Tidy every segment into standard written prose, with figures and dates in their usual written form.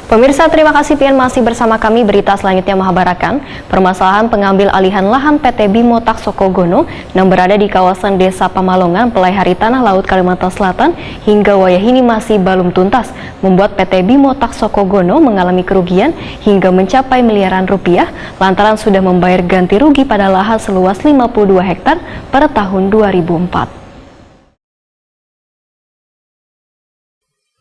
Pemirsa, terima kasih pian masih bersama kami. Berita selanjutnya mengabarkan permasalahan pengambil alihan lahan PT Bimo Taksokogono yang berada di kawasan Desa Pamalongan, Pelaihari Tanah Laut, Kalimantan Selatan hingga wayahini masih belum tuntas, membuat PT Bimo Taksokogono mengalami kerugian hingga mencapai miliaran rupiah lantaran sudah membayar ganti rugi pada lahan seluas 52 hektar pada tahun 2004.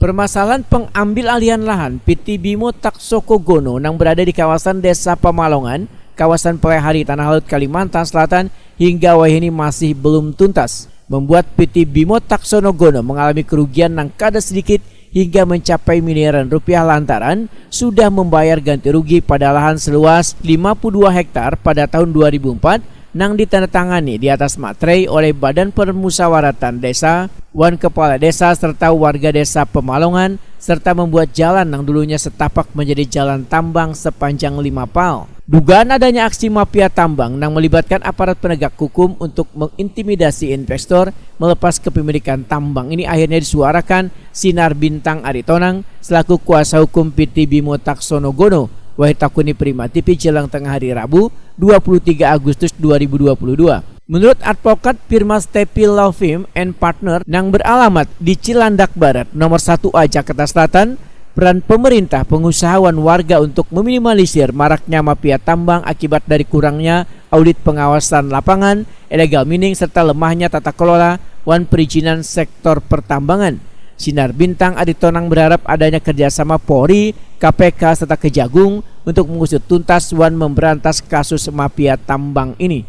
Permasalahan pengambil alihan lahan PT Bimo Taksokogono yang berada di kawasan Desa Pamalongan, kawasan Pelaihari Tanah Laut, Kalimantan Selatan hingga wayahini masih belum tuntas, membuat PT Bimo Taksokogono mengalami kerugian yang kada sedikit hingga mencapai miliaran rupiah lantaran sudah membayar ganti rugi pada lahan seluas 52 hektar pada tahun 2004 yang ditandatangani di atas materai oleh Badan Permusyawaratan Desa, Wan Kepala Desa serta warga Desa Pamalongan, serta membuat jalan yang dulunya setapak menjadi jalan tambang sepanjang 5 pal. Dugaan adanya aksi mafia tambang yang melibatkan aparat penegak hukum untuk mengintimidasi investor melepas kepemilikan tambang ini akhirnya disuarakan Sinar Bintang Aritonang selaku kuasa hukum PT Bimo Taksokogono Wahid Takuni Prima TV jelang tengah hari Rabu 23 Agustus 2022. Menurut advokat firma Stepi Law Firm and Partner yang beralamat di Cilandak Barat nomor 1A Jakarta Selatan, peran pemerintah, pengusahaan warga untuk meminimalisir maraknya mafia tambang akibat dari kurangnya audit pengawasan lapangan, illegal mining serta lemahnya tata kelola wan perizinan sektor pertambangan. Sinar Bintang Aritonang berharap adanya kerjasama Polri, KPK serta Kejagung untuk mengusut tuntas wan memberantas kasus mafia tambang ini.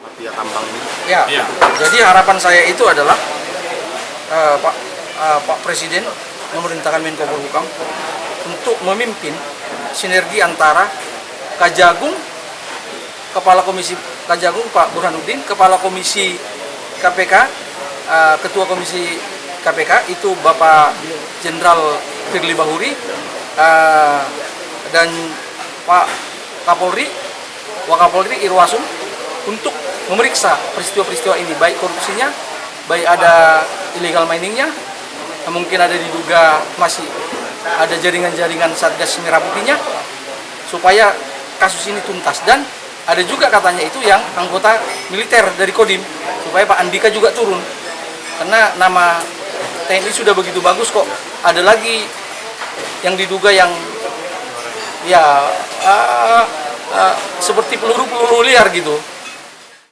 Mafia tambang ini? Ya. Jadi harapan saya itu adalah Pak Presiden memerintahkan Menko Polhukam untuk memimpin sinergi antara Kejagung, Kepala Komisi Kejagung Pak Burhanuddin, Kepala Komisi KPK, Ketua Komisi KPK itu Bapak Jenderal Firly Bahuri, dan Pak Kapolri, Wakapolri Irwasum untuk memeriksa peristiwa-peristiwa ini, baik korupsinya, baik ada illegal miningnya, mungkin ada diduga masih ada jaringan-jaringan Satgas Merah Putihnya, supaya kasus ini tuntas. Dan ada juga katanya itu yang anggota militer dari Kodim, supaya Pak Andika juga turun, karena nama TNI sudah begitu bagus kok, ada lagi yang diduga yang ya seperti peluru-peluru liar gitu.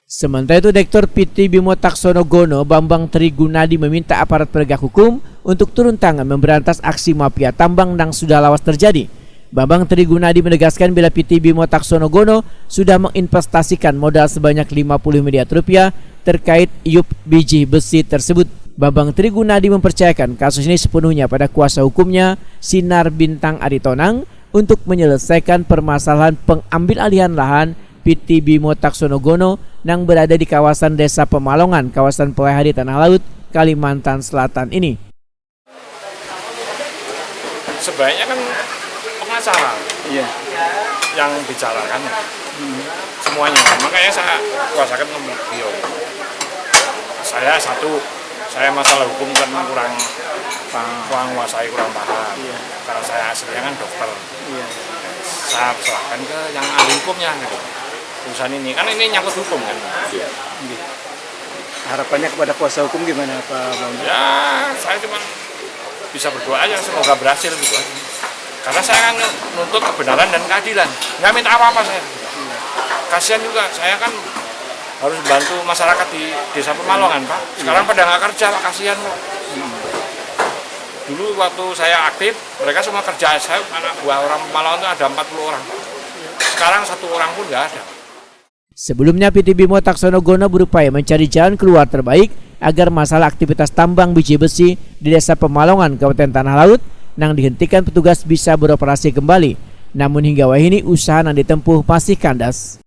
Sementara itu Direktur PT Bimo Taksokogono Bambang Trigunadi meminta aparat penegak hukum untuk turun tangan memberantas aksi mafia tambang yang sudah lawas terjadi. Bambang Trigunadi menegaskan bila PT Bimo Taksokogono sudah menginvestasikan modal sebanyak 50 miliar rupiah terkait iup biji besi tersebut. Bambang Trigunadi mempercayakan kasus ini sepenuhnya pada kuasa hukumnya Sinar Bintang Aritonang untuk menyelesaikan permasalahan pengambil alihan lahan PT Bimo Taksokogono yang berada di kawasan Desa Pamalongan, kawasan Pelaihari Tanah Laut, Kalimantan Selatan ini. Sebaiknya kan pengacara yang bicarakan semuanya. Makanya saya kuasakan beliau. Saya masalah hukum kan kurang menguasai, kurang paham. Karena saya aslinya kan dokter. Saya serahkan ke yang ahli hukumnya gitu. Urusan ini, kan ini nyangkut hukum kan. Harapannya kepada kuasa hukum gimana Pak Bambang? Ya, saya cuma bisa berdoa aja semoga berhasil gitu. Karena saya kan menuntut kebenaran dan keadilan. Nggak minta apa-apa saya. Kasihan juga, saya kan harus bantu masyarakat di Desa Pamalongan, Pak. Sekarang pada nggak kerja, Pak, kasihan Pak. Dulu waktu saya aktif, mereka semua kerja. Saya anak buah orang Pamalongan itu ada 40 orang. Sekarang 1 orang pun nggak ada. Sebelumnya PT Bimo Taksokogono berupaya mencari jalan keluar terbaik agar masalah aktivitas tambang biji besi di Desa Pamalongan, Kabupaten Tanah Laut yang dihentikan petugas bisa beroperasi kembali. Namun hingga wahini usaha yang ditempuh masih kandas.